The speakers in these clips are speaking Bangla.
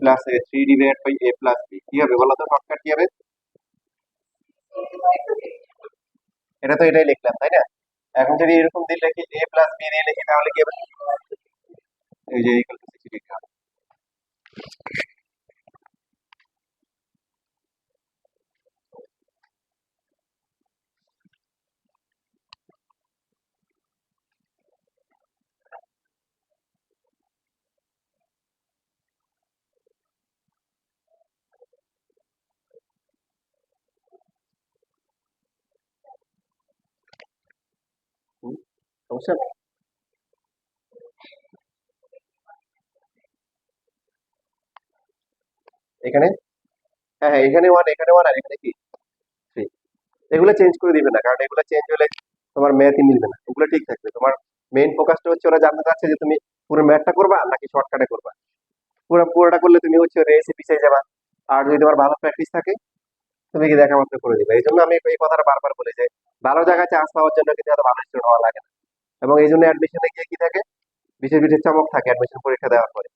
Plus A 3 divided by A plus B কি হবে বলো তো? শর্টকাট কি হবে? এটা তো এটাই লিখলাম তাই না? এখন যদি এরকম দিয়ে লিখি এ প্লাস বি দিয়ে লিখি তাহলে কি হবে? এই যে ইকুয়াল টু 60 ডিগ্রি হবে। হুম, সমস্যা নেই। এখানে হ্যাঁ হ্যাঁ এখানে ওয়ান এখানে ওয়ান আর এখানে কি 3। এগুলো চেঞ্জ করে দিবে না, কারণ এগুলো চেঞ্জ হলে তোমার ম্যাথই মিলবে না, এগুলো ঠিক থাকবে। তোমার মেইন ফোকাসটা হচ্ছে ওরা জানতে চাচ্ছে যে তুমি পুরো ম্যাথটা করবা নাকি শর্টকাটে করবা। পুরোটা করলে তুমি হচ্ছে রেসে পিছিয়ে যাবা। আর যদি তোমার ভালো প্র্যাকটিস থাকে তুমি কি দেখা মাত্র করে দিবে। এই জন্য আমি এই কথাটা বারবার বলি যে ভালো জায়গায় চান্স পাওয়ার জন্য কিন্তু এত ভালো স্টুডেন্ট হওয়া লাগে না। এবং এই জন্য অ্যাডমিশনে গিয়ে কি থাকে, বিশেষ বিশেষ চমক থাকে অ্যাডমিশন পরীক্ষা দেওয়ার পরে।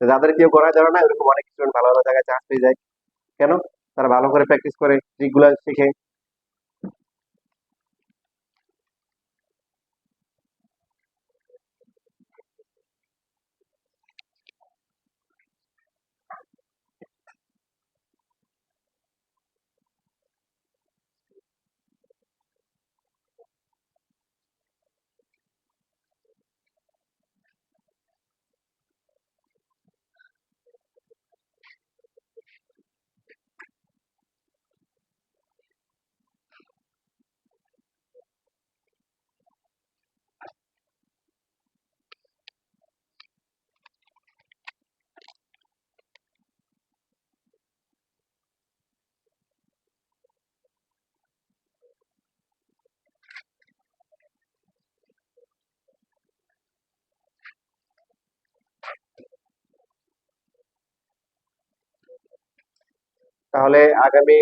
তো যাদের কেউ করা ধরে না এরকম অনেক স্টুডেন্ট ভালো ভালো জায়গায় চান্স পেয়ে যায়। কেন? তারা ভালো করে প্র্যাকটিস করে, ট্রিকগুলো শিখে। তাহলে আগামী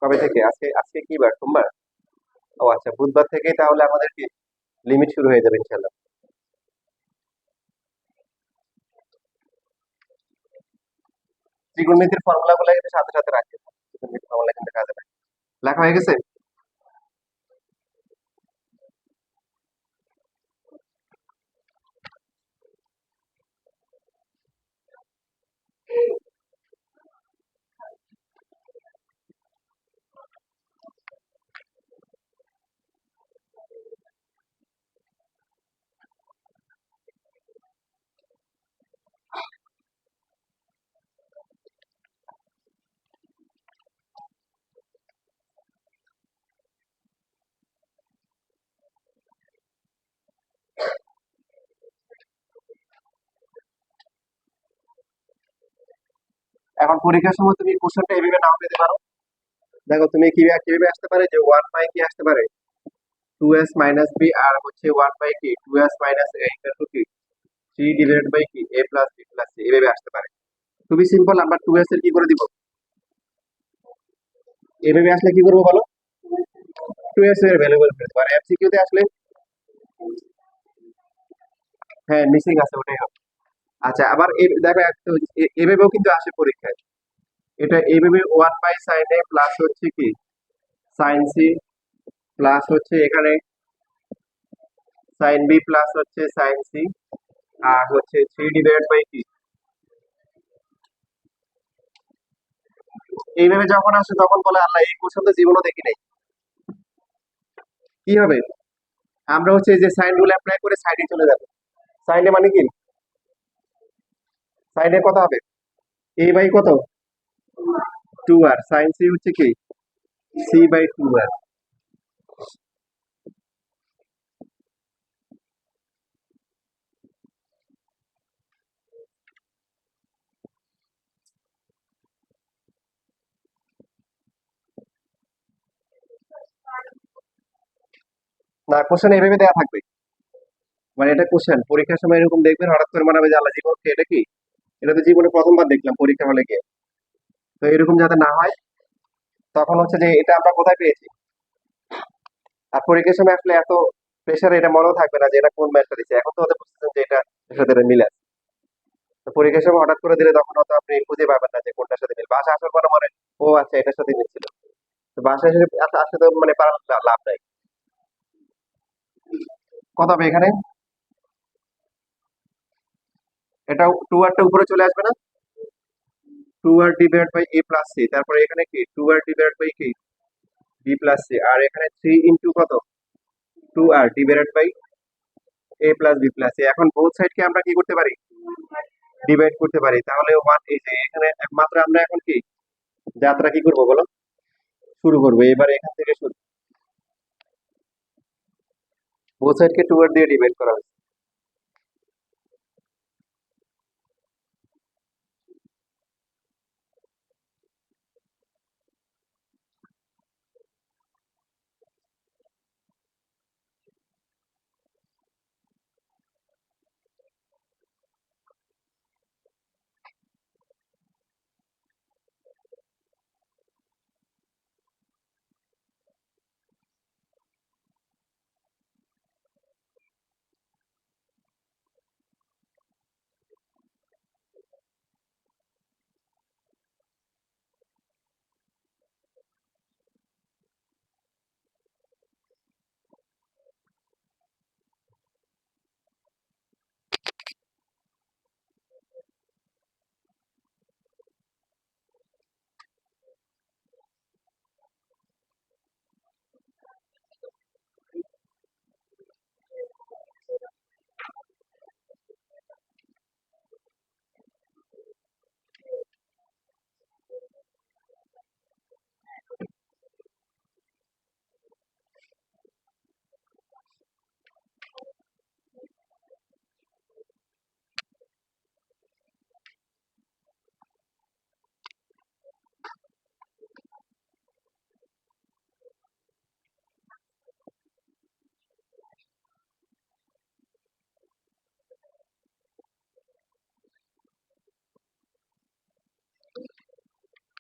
কবে থেকে, আজকে আজকে কি বার, সোমবার? ও আচ্ছা, বুধবার থেকেই তাহলে আমাদের কি লিমিট শুরু হয়ে যাবে ইনশাল্লাহ। ত্রিকোণমিতির ফর্মুলা গুলো কিন্তু সাথে সাথে রাখবে। ত্রিকোণমিতির ফর্মুলা কিন্তু কাজে লাগে। লেখা হয়ে গেছে? এখন পরীক্ষার সময় তুমি কোশ্চেনটা এইভাবে নাও পেতে পারো। দেখো তুমি কিভাবে কিভাবে আসতে পারে যে ওয়ান বাই কি আসতে পারে, 2s মাইনাস বি, আর হচ্ছে ওয়ান বাই কি 2s minus A equal to কি 3 ডিভাইডেড বাই কি a plus b plus c, এইভাবে আসতে পারে। খুবই সিম্পল। আমরা 2s এর কি করে দিব, এভাবে আসলে কি করবো বলো? 2s এর ভ্যালু বের করে দেবো। আর এমসিকিউ তে আসলে হ্যাঁ মিসিং আছে, ওটাই হবে। আচ্ছা, আবার দেখো এভাবেও কিন্তু আসে পরীক্ষায়। এটা এইভাবে one by sine A plus হচ্ছে কি সাইন সি প্লাস হচ্ছে এখানে সাইন বি প্লাস হচ্ছে সাইন সি, আর হচ্ছে 3 ডিভাইডেড বাই কি। এইভাবে যখন আসে তখন বলে আল্লাহ এই কোশ্চেন তো জীবনও দেখি নাই। কি হবে? আমরা হচ্ছে এই যে সাইন রুল অ্যাপ্লাই করে সাইডে চলে যাবো। সাইনে মানে কি, সাইনে কত হবে, এ বাই কত 2r, সাইন সি হচ্ছে কি সি বাই 2r। না, কোশ্চেন এইভাবে দেওয়া থাকবে। মানে এটা কোশ্চেন পরীক্ষার সময় এরকম দেখবেন, হঠাৎ করে মনে হবে যে আল্লাহ জীবন কি এটা কি, এটা তো জীবনে প্রথমবার দেখলাম পরীক্ষা হলে গিয়ে। তো এরকম যাতে না হয়, তখন হচ্ছে যে এটা আমরা কোথায় পেয়েছি। আর পরীক্ষার সময় আসলে এত প্রেশার এটা মনেও থাকবে না যে এটা কোন ম্যাথটা দিচ্ছে, এখন তো ওদের বুঝতেছেন যে এটা এর সাথে এটা মিলে আছে। তো পরীক্ষার সময় হঠাৎ করে দিলে তখন হয়তো আপনি খুঁজে পাবেন না যে কোনটার সাথে মিল। বাসা আসার পরে মনে, ও আচ্ছা এটার সাথে মিলছিল। তো বাসায় এসে আসতে তো মানে পারার লাভ নাই। কত হবে এখানে? এটা 2r টা উপরে চলে আসবে না? 2r divide by a plus c, তারপরে এখানে কি 2r ডিভাইড বাই কি b প্লাস c, আর এখানে 3 ইনটু কত 2r divided by a plus b plus c। এখন বোথ সাইডকে আমরা কি করতে পারি? ডিভাইড করতে পারি। তাহলে 1 এই যে এখানে একমাত্র আমরা এখন কি যাত্রা কি করব বলো, শুরু করবো। এবার এখান থেকে শুরু, বোথ সাইডকে 2r দিয়ে ডিভাইড করা হয়েছে।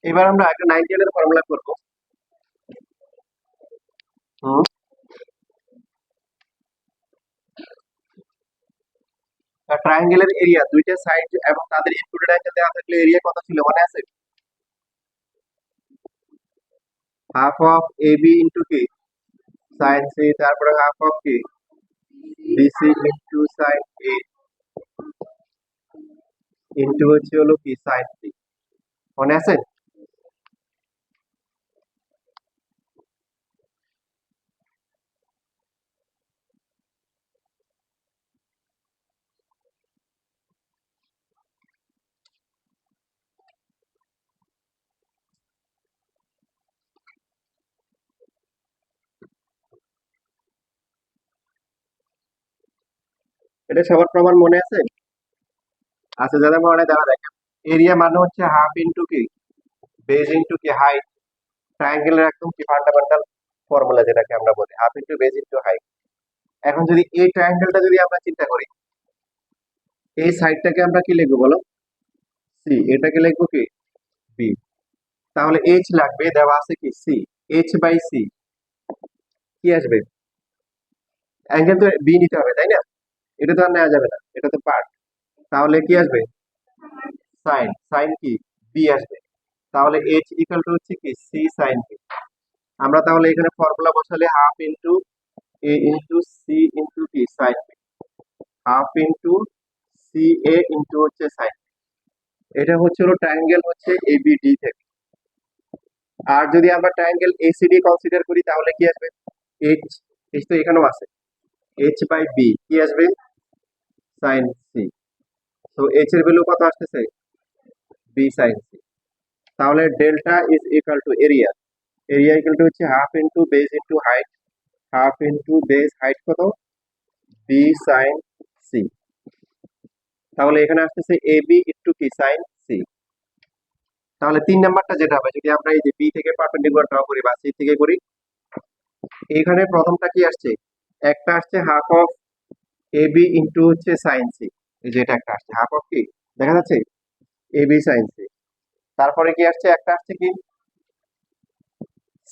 এবার আমরা একটা 9 এর ফর্মুলা করব। হুম, ট্রায়াঙ্গেলের এরিয়া, দুইটা সাইড এবং তাদের ইনক্লুডেড অ্যাঙ্গেল দেওয়া থাকলে এরিয়া কত ছিল মনে আছে? Half of A B into কি সাইন সি, তারপরে হাফ অফ কি BC into sine A into হচ্ছে হলো কি সাইন সি, মনে আছে? এটা সবার প্রমাণ মনে আছে? আচ্ছা, যাদের মনে হয় তারা দেখেন। এরিয়া মানে হচ্ছে হাফ ইন্টু কি বেজ ইন্টু কি হাইট। ট্রায়াঙ্গেলের একদম কি ফান্ডামেন্টাল ফর্মুলা যেটাকে আমরা বলি half into base into height. এখন যদি এই ট্রায়াঙ্গেলটা যদি আমরা চিন্তা করি, এই সাইডটাকে আমরা কি লিখবো বলো? সি। এটাকে লিখবো কি বি। তাহলে এইচ লাগবে, দেওয়া আছে কি সি, এইচ বাই সি কি আসবে? অ্যাঙ্গেল তো বি নিতে হবে তাই না? এটা তো আর নেওয়া যাবে না, এটা তো পার্ট। তাহলে কি আসবে? সাইন, সাইন কি বি আসবে। তাহলে এইচ ইকুয়াল টু হচ্ছে কি সি সাইন বি। আমরা তাহলে এখানে ফর্মুলা বসালে half into A into C into কি sine B, half into C A into হচ্ছে সাইন। এটা হচ্ছে হলো ট্রায়াঙ্গেল হচ্ছে এবিডি থেকে। আর যদি আমরা ট্রায়াঙ্গেল এসিডি কনসিডার করি তাহলে কি আসবে? এইচ, এইচ তো এখানেও আছে, এইচ বাই বি কি আসবে? Sine C. তো এইচ এর ভ্যালু কত আসতেছে? B sine C. তাহলে delta is equal to area, area equal to হচ্ছে half into base into height, half into base height কত বি সাইন সি। তাহলে এখানে আসতেছে এ বি ইন্টু কি সাইন সি। তাহলে 3 নাম্বারটা যেটা হবে, যদি আমরা এই যে বি থেকে পারপেন্ডিকুলার ড্র করি বা সি থেকে করি, এখানে প্রথমটা কি আসছে? একটা আসছে half of A B into হচ্ছে সাইন সি। এই যে এটা একটা আসছে হাফ অফ কি দেখা যাচ্ছে এ বি সাইন সি। তারপরে কি আসছে? একটা আসছে কি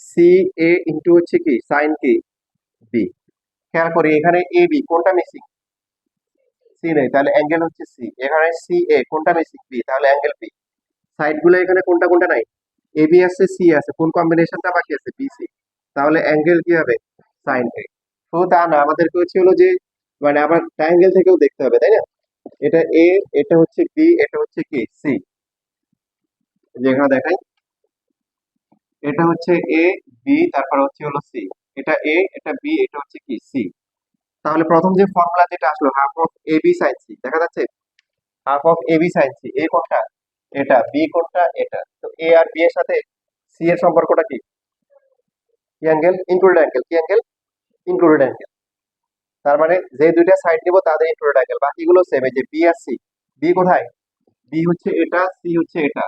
সি এ ইন্টু হচ্ছে কি সাইন কি বি। খেয়াল করি এখানে এ বি কোনটা মিসিং? সি নেই, তাহলে অ্যাঙ্গেল হচ্ছে সি। এখানে সি এ কোনটা মিসিং? বি, তাহলে অ্যাঙ্গেল বি। সাইড গুলো এখানে কোনটা কোনটা নাই? এ বি আছে, সি আছে, কোন কম্বিনেশনটা বাকি আছে? B C. তাহলে অ্যাঙ্গেল কি হবে? সাইন এ। তো তা না, আমাদেরকে হচ্ছে হলো যে মানে আবার ট্রায়াঙ্গেল থেকেও দেখতে হবে, তাই না? এটা এ, এটা হচ্ছে বি, এটা হচ্ছে কি সি। যেখানে দেখাই, এটা হচ্ছে এ, বি, তারপর হচ্ছে হলো সি। এটা এ, এটা বি, এটা হচ্ছে কি সি। তাহলে প্রথম যে ফর্মুলা যেটা আসলো, half of A B sine C, দেখা যাচ্ছে? Half of A B sine C. A কোনটা? এটা। বি কোনটা? এটা। তো এ আর বি এর সাথে সি এর সম্পর্কটা কি? কি অ্যাঙ্গেল? Included angle. কি অ্যাঙ্গেল? Included angle. তার মানে যে দুইটা সাইড নিব তাদের ইনক্লুডেড অ্যাঙ্গেল, বাকিগুলো সেম। এই যে বি আর সি। বি কোথায়? বি হচ্ছে এটা, সি হচ্ছে এটা।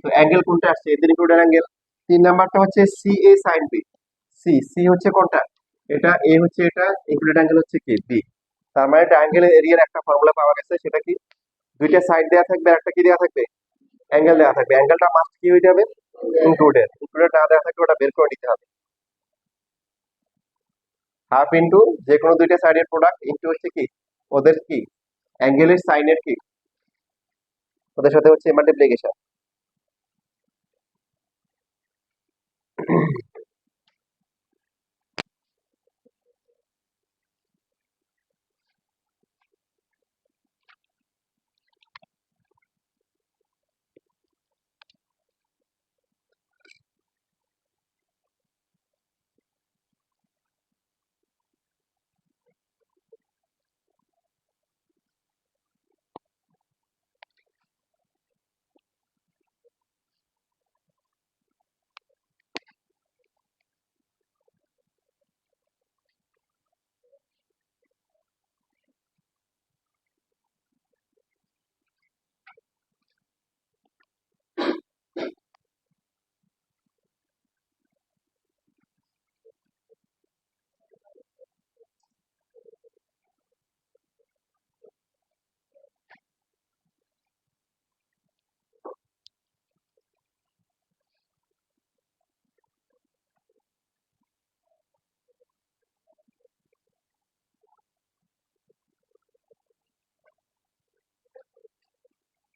তো অ্যাঙ্গেল কোনটা আসছে? এদের ইনক্লুডেড অ্যাঙ্গেল। 3 নাম্বারটা হচ্ছে সি এ সাইন বি। সি, সি হচ্ছে কোনটা? এটা। এ হচ্ছে এটা, ইনক্লুডেড অ্যাঙ্গেল হচ্ছে কি বি। তার মানে ট্রায়াঙ্গেল এরিয়ার একটা ফর্মুলা পাওয়া গেছে, সেটা কি? দুইটা সাইড দেওয়া থাকবে আর একটা কি দেওয়া থাকবে? অ্যাঙ্গেল দেওয়া থাকবে। অ্যাঙ্গেলটা মাস্ট কি হয়ে যাবে? ইনক্লুডেড। ইনক্লুডেড না দেওয়া থাকলে ওটা বের করে নিতে হবে। হাফ ইন্টু যে কোনো দুইটা সাইডের প্রোডাক্ট ইন্টু হচ্ছে কি ওদের কি অ্যাঙ্গেলের সাইনের কি ওদের সাথে হচ্ছে মাল্টিপ্লিকেশন।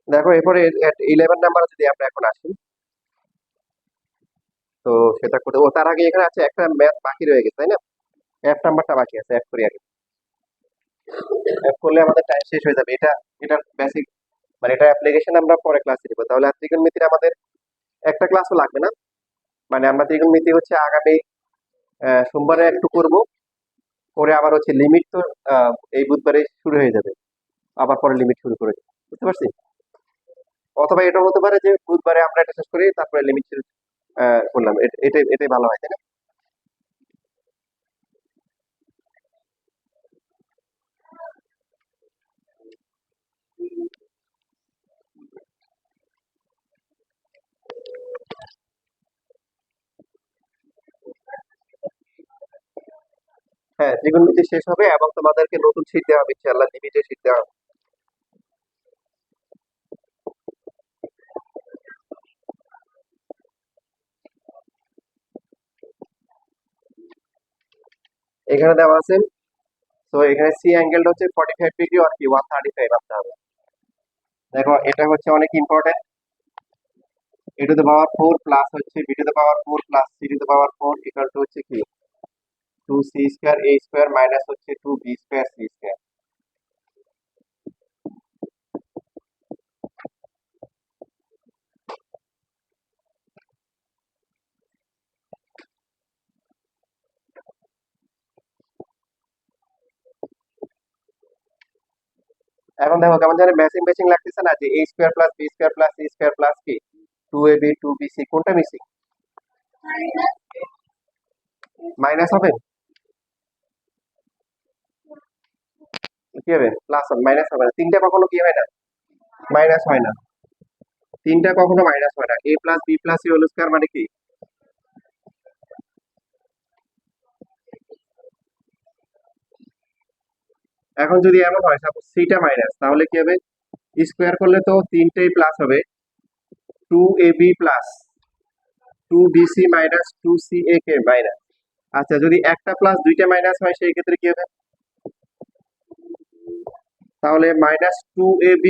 দেখো এরপরে 11 নাম্বার যদি আমরা এখন আসি, তো সেটা করতে ও তার আগে এখানে আছে একটা ম্যাথ বাকি রয়ে গেছে, তাই না? এফ নাম্বারটা বাকি আছে, এফ করি আগে। এফ করলে আমাদের টাইম শেষ হয়ে যাবে। এটা এটা বেসিক, মানে এটা অ্যাপ্লিকেশন আমরা পরে ক্লাসে দিব। তাহলে আর ত্রিকোণমিতির আমাদের একটা ক্লাসও লাগবে না। মানে আমরা ত্রিকোণমিতি হচ্ছে আগামী সোমবারে একটু করব, করে আবার হচ্ছে লিমিট তো এই বুধবারে শুরু হয়ে যাবে, আবার পরে লিমিট শুরু করে দেব। বুঝতে পারছি? অথবা এটা হতে পারে যে বুধবারে আমরা এটা শেষ করি, তারপরে লিমিট করলাম। এটাই এটাই ভালো হয়, তাই না? হ্যাঁ, ত্রিকোণমিতি শেষ হবে এবং তোমাদেরকে নতুন শীট দেওয়া হবে, ইনশাআল্লাহ লিমিটের শীট দেওয়া হবে। এখানে দেওয়া আছে, তো এখানে সি অ্যাঙ্গেলটা হচ্ছে 45 ডিগ্রি আর কি 135 আনতে হবে। দেখো এটা হচ্ছে অনেক important. A to the power 4 plus হচ্ছে B to the power 4 plus C to the power 4 equal to হচ্ছে কি 2c square a square minus হচ্ছে 2b স্কয়ার c স্কয়ার। এখন দেখো কেমন জানি ম্যাচিং ম্যাচিং লাগতেছে না, যে a square plus b square plus c square plus কি 2ab 2bc, কোনটা মিসিং? মাইনাস হবে? কি হবে? প্লাস হবে, মাইনাস হবে না। তিনটা কখনো কি হয় না? মাইনাস হয় না। তিনটা কখনো মাইনাস হয় না। a plus b plus c whole square মানে কি? এখন যদি এমন হয় সাপোজ সিটা মাইনাস, তাহলে কি হবে? স্কোয়ার করলে তো তিনটেই প্লাস হবে, 2ab plus 2bc minus 2ca কে মাইনাস। আচ্ছা, যদি একটা প্লাস দুইটা মাইনাস হয় সেই ক্ষেত্রে কি হবে? তাহলে -2ab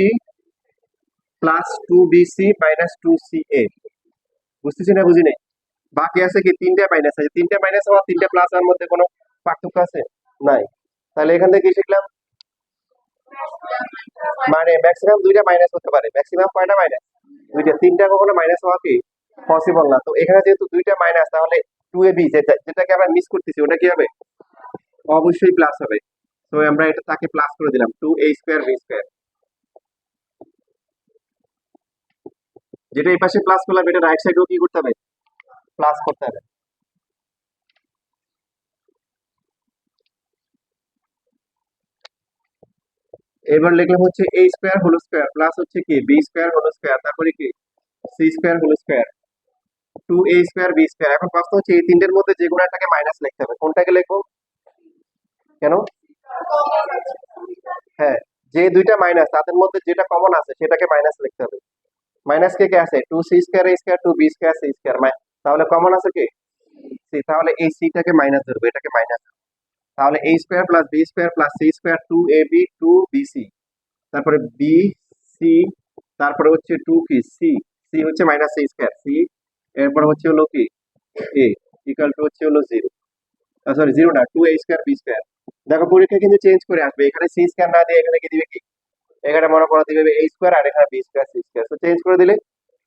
plus 2bc minus 2ca। বুঝতেছি না বুঝি নাই? বাকি আছে কি তিনটা মাইনাস আছে, তিনটা মাইনাস হওয়া তিনটা প্লাস হওয়ার মধ্যে কোনো পার্থক্য আছে? নাই। তাহলে এখান থেকে কি শিখলাম? মানে ম্যাক্সিমাম দুইটা মাইনাস হতে পারে। ম্যাক্সিমাম কয়টা মাইনাস? দুইটা। তিনটা কখনো মাইনাস হওয়া কি পসিবল না। তো এখানে যেহেতু দুইটা মাইনাস, তাহলে 2ab যেটাকে আমরা মিস করতেছি ওটা কি হবে? অবশ্যই প্লাস হবে। তো আমরা এটা তাকে প্লাস করে দিলাম 2a স্কয়ার b স্কয়ার। যেটা এই পাশে প্লাস করলাম এটা রাইট সাইডেও কি করতে হবে? প্লাস করতে হবে। এবার লিখলাম হচ্ছে a square whole square plus হচ্ছে কি b স্কয়ার হোল স্কয়ার, তারপরে কি c square whole square 2a square b square. এখন প্রশ্ন হচ্ছে এই তিনটের মধ্যে যে কোনো একটাকে মাইনাস লিখতে হবে। কোনটাকে লিখবো? কেন? হ্যাঁ, যে দুইটা মাইনাস তাদের মধ্যে যেটা কমন আছে সেটাকে মাইনাস লিখতে হবে। মাইনাস কে কে আছে? 2c square a square 2b square c square. তাহলে কমন আছে কি c, তাহলে এই c টাকে মাইনাস ধরবো, এটাকে মাইনাস। তাহলে a square plus b square plus c square 2ab 2bc, তারপরে b c, তারপরে হচ্ছে 2 কি c, c হচ্ছে মাইনাস c স্কয়ার c, এরপর হচ্ছে হলো কি a ইকুয়াল টু হচ্ছে হলো 0, সরি 0 না 2a স্কয়ার b স্কয়ার। দেখো পরীক্ষা কিন্তু চেঞ্জ করে আসবে, এখানে c স্কয়ার না দিয়ে এখানে কি দিবে কি, এখানে মনে করো দিবে a স্কয়ার আর এখানে b স্কয়ার c স্কয়ার। তো চেঞ্জ করে দিলে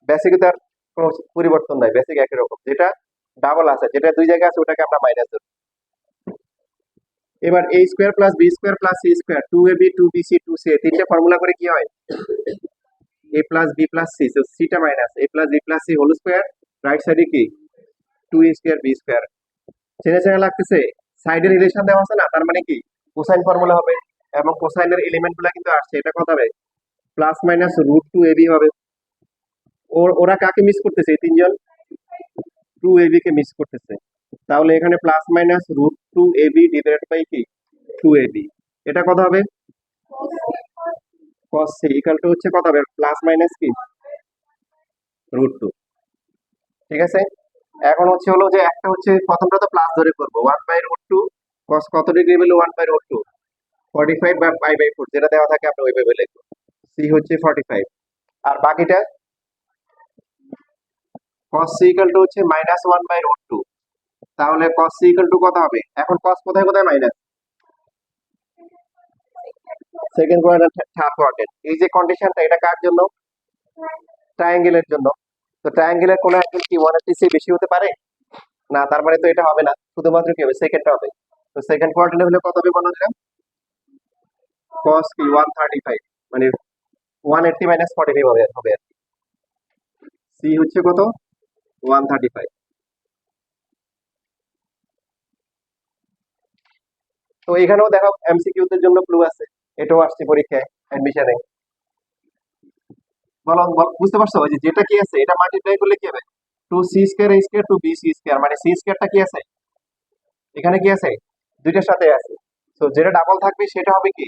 বেসিকে তার কোনো পরিবর্তন নাই, বেসিক একই রকম। যেটা ডাবল আছে, যেটা দুই জায়গায় আছে ওটাকে আমরা মাইনাস ধরবো। এবার a square plus b square plus c square 2ab 2bc 2ca তিনটা ফর্মুলা করে কি হয়? a plus b plus c, so c টা minus a plus b plus c whole square, right সাইডে কি 2a স্কয়ার b স্কয়ার। চেনা চেনা লাগতেছে? সাইডের রিলেশন দেওয়া আছে না, তার মানে কি কোসাইন ফর্মুলা হবে, এবং কোসাইনের এলিমেন্ট গুলা কিন্তু আসছে। এটা কত হবে? Plus minus root two AB হবে। ওরা কাকে মিস করতেছে? এই তিনজন 2ab কে মিস করতেছে। তাহলে এখানে plus minus root two AB divided by কি 2ab, এটা কত হবে? cos c ইকুয়াল টু হচ্ছে কত হবে? প্লাস মাইনাস কি রুট টু। ঠিক আছে, এখন হচ্ছে হলো যে একটা হচ্ছে প্রথমটা তো প্লাস ধরে করবো 1 বাই রুট টু cos কত ডিগ্রি পেলো? 1 by root two 45 by pi by 4, যেটা দেওয়া থাকে আমরা ওইভাবে লিখবো। c হচ্ছে 45, আর বাকিটা cos c ইকুয়াল টু হচ্ছে মাইনাস 1 বাই রুট টু। তাহলে cos c ইকুয়াল টু কত হবে? এখন cos কোথায় কোথায় minus? Second quadrant third quadrant. এই যে কন্ডিশনটা এটা কার জন্য? ট্রায়াঙ্গেলের জন্য। তো ট্রায়াঙ্গেলের কোন অ্যাঙ্গেল কি 180 চেয়ে বেশি হতে পারে না, তার মানে তো এটা হবে না, শুধুমাত্র কি হবে? সেকেন্ডটা হবে। তো সেকেন্ড কোয়াড্রেন্ট হলে কত হবে বলো দিলাম? cos কি 135, মানে 180 মাইনাস 45 হবে হবে আর কি। c হচ্ছে কত? 135। তো এখানেও দেখো এমসিকিউ দের জন্য ক্লু আছে, এটাও আসছে পরীক্ষায় অ্যাডমিশনে। বলো বুঝতে পারছো? ওই যে যেটা কি আছে এটা মাল্টিপ্লাই করলে কি হবে? 2c square a square 2bc square, মানে c স্কয়ারটা কি আছে এখানে, কি আছে দুইটার সাথে আছে। তো যেটা ডাবল থাকবে সেটা হবে কি,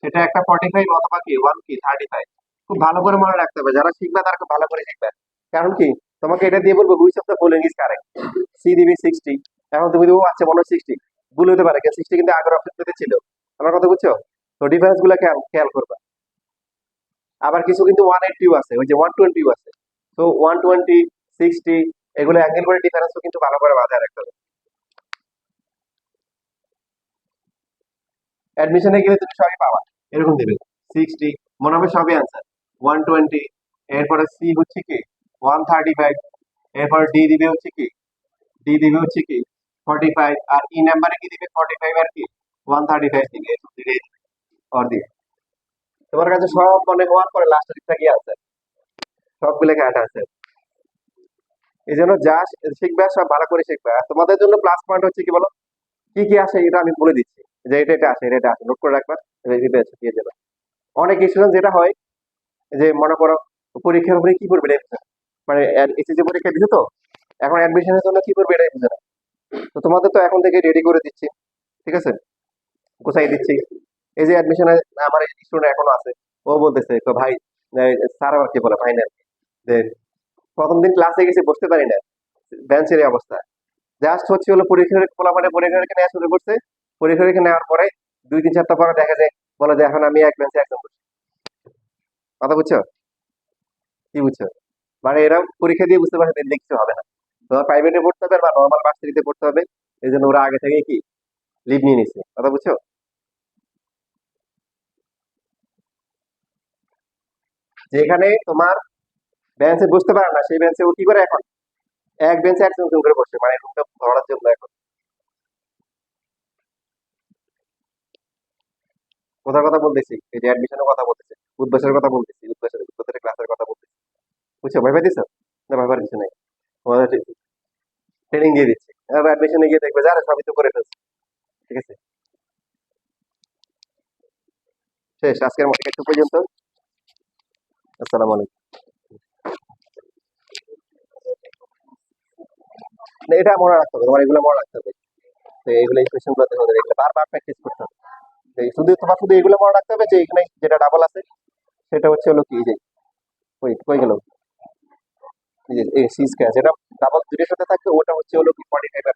সেটা একটা 45 অথবা কি 1 কি 35। খুব ভালো করে মনে রাখতে হবে, যারা শিখবে তারা খুব ভালো করে শিখবে। কারণ কি, তোমাকে এটা দিয়ে বলবো which of the following is correct. C দিবি 60, এখন তুমি দেবো আচ্ছা মনে 60, ভুল হতে পারে, 60 কিন্তু আগের অপশনটাতে ছিল। আমার কথা বুঝছো? তো ডিফারেন্স গুলো খেয়াল খেয়াল করবা। আবার কিছু কিন্তু 180 আছে, ওই যে 120 আছে। তো 120 60 এগুলো অ্যাঙ্গেল করে ডিফারেন্সও কিন্তু ভালো করে মাথায় রাখতে হবে। অ্যাডমিশনে গেলে তুমি সবই পাবা, এরকম দিবে 60 মনে হবে সবই আনসার, 120, এরপরে সি হচ্ছে কি 135, এরপর ডি দিবে হচ্ছে কি, ডি দিবে হচ্ছে কি 45, আর ই নাম্বারে কি দিবে 45 আর কি 135 দিবে, এরকম দিবে আর দিবে। তোমার কাছে সব মনে হওয়ার পরে লাস্টের দিকটা কি আনসার, সবগুলো কাট আছে। এই জন্য যা শিখবে সব ভালো করে শিখবে। আর তোমাদের জন্য প্লাস পয়েন্ট হচ্ছে কি বলো, কি কি আসে এটা আমি বলে দিচ্ছি, যে এটা এটা আসে, এটা আসে, নোট করে রাখবা, দিয়ে দেবে। অনেক স্টুডেন্ট যেটা হয় যে মনে করো পরীক্ষার উপরে কি করবে এটা বুঝে না। মানে এসএসসি পরীক্ষা দিছে তো, এখন অ্যাডমিশনের জন্য কি করবে এটাই বুঝে না। তো তোমাদের তো এখন থেকে রেডি করে দিচ্ছি, ঠিক আছে, কোথায় দিচ্ছি। এই যে অ্যাডমিশনে আমার স্টুডেন্ট এখনো আছে, ও বলতেছে তো ভাই স্যার আবার কি বলে ভাই না, যে প্রথম দিন ক্লাসে গেছি বসতে পারি না, বেঞ্চের এই অবস্থা। জাস্ট হচ্ছে হলো পরীক্ষার পোলাপানে পরীক্ষা রেখে নেওয়া শুরু করছে, পরীক্ষা রেখে নেওয়ার পরে 2-3 সপ্তাহ পরে দেখা যায় বলো যে এখন আমি এক বেঞ্চে একজন বসি। কথা বুঝছো? কি বুঝছো? মানে এরা পরীক্ষা দিয়ে বুঝতে পারছে দেখলে কিছু হবে না। তোমার প্রাইভেটে পড়তে হবে বা নর্মাল ভার্সিটিতে পড়তে হবে, এই জন্য ওরা আগে থেকে কি লিভ নিয়ে নিচ্ছে। কথা বুঝছো? যেখানে তোমার বেঞ্চে বসতে পারে না সেই বেঞ্চে ও কি করে এখন এক বেঞ্চে একজন জন করে বসে, মানে রুমটা ধরার জন্য এখন। কোথার কথা বলতেছি? এই যে অ্যাডমিশনের কথা বলতেছি, উদ্বাসের কথা বলতেছি, উদ্বাসের ক্লাসের কথা বলতেছি। বুঝছো? ভয় পাই দিছো? না ভয় পাওয়ার কিছু নাই। তোমাদের ট্রেনিং দিয়ে দিচ্ছি, এবার অ্যাডমিশনে গিয়ে দেখবে যারা সবই তো করে ফেলছে। ঠিক আছে, শেষ আজকের মতো একটু পর্যন্ত। আসসালামু আলাইকুম। না, এটা মনে রাখতে হবে, তোমার এগুলো মনে রাখতে হবে। তো এইগুলো এই কোয়েশ্চেন গুলো দেখো, এগুলো বারবার প্র্যাকটিস করতে হবে। শুধু তোমার শুধু এগুলো মনে রাখতে হবে যে এখানে যেটা ডাবল আছে সেটা হচ্ছে হলো কি, এই যে ওই কই গেল, এই যে এই সি স্কয়ার যেটা ডাবল দুইটার সাথে থাকবে ওটা হচ্ছে হলো কি 45 এর